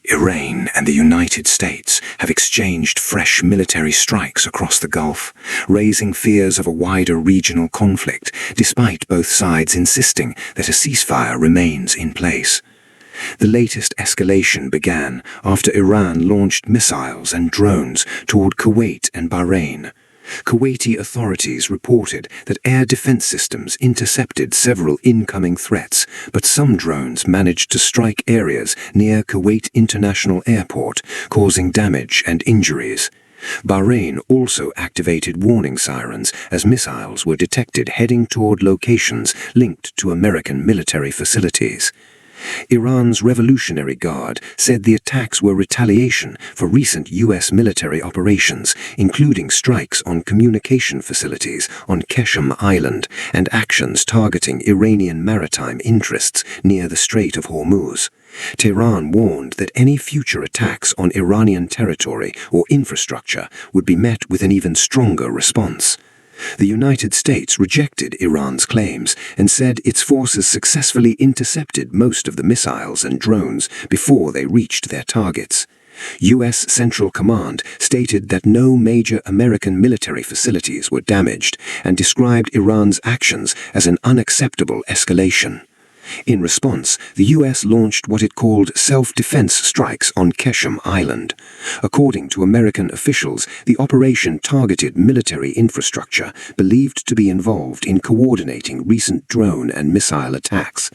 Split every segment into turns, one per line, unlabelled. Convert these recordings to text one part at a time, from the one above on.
Iran and the United States have exchanged fresh military strikes across the Gulf, raising fears of a wider regional conflict, despite both sides insisting that a ceasefire remains in place. The latest escalation began after Iran launched missiles and drones toward Kuwait and Bahrain. Kuwaiti authorities reported that air defense systems intercepted several incoming threats, but some drones managed to strike areas near Kuwait International Airport, causing damage and injuries. Bahrain also activated warning sirens as missiles were detected heading toward locations linked to American military facilities. Iran's Revolutionary Guard said the attacks were retaliation for recent U.S. military operations, including strikes on communication facilities on Qeshm Island and actions targeting Iranian maritime interests near the Strait of Hormuz. Tehran warned that any future attacks on Iranian territory or infrastructure would be met with an even stronger response. The United States rejected Iran's claims and said its forces successfully intercepted most of the missiles and drones before they reached their targets. U.S. Central Command stated that no major American military facilities were damaged and described Iran's actions as an unacceptable escalation. In response, the U.S. launched what it called self-defense strikes on Qeshm Island. According to American officials, the operation targeted military infrastructure believed to be involved in coordinating recent drone and missile attacks.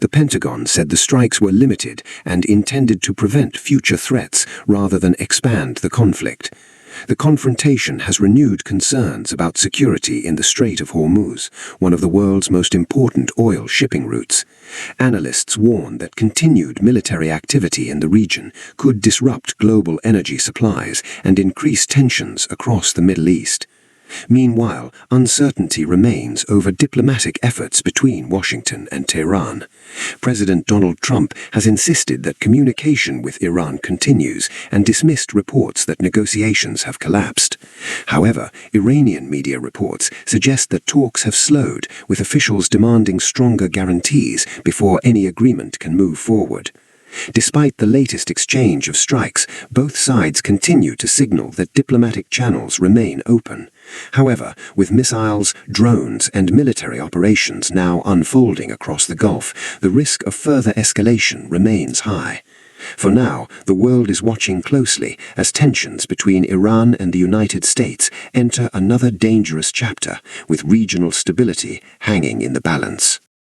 The Pentagon said the strikes were limited and intended to prevent future threats rather than expand the conflict. The confrontation has renewed concerns about security in the Strait of Hormuz, one of the world's most important oil shipping routes. Analysts warn that continued military activity in the region could disrupt global energy supplies and increase tensions across the Middle East. Meanwhile, uncertainty remains over diplomatic efforts between Washington and Tehran. President Donald Trump has insisted that communication with Iran continues and dismissed reports that negotiations have collapsed. However, Iranian media reports suggest that talks have slowed, with officials demanding stronger guarantees before any agreement can move forward. Despite the latest exchange of strikes, both sides continue to signal that diplomatic channels remain open. However, with missiles, drones, and military operations now unfolding across the Gulf, the risk of further escalation remains high. For now, the world is watching closely as tensions between Iran and the United States enter another dangerous chapter, with regional stability hanging in the balance.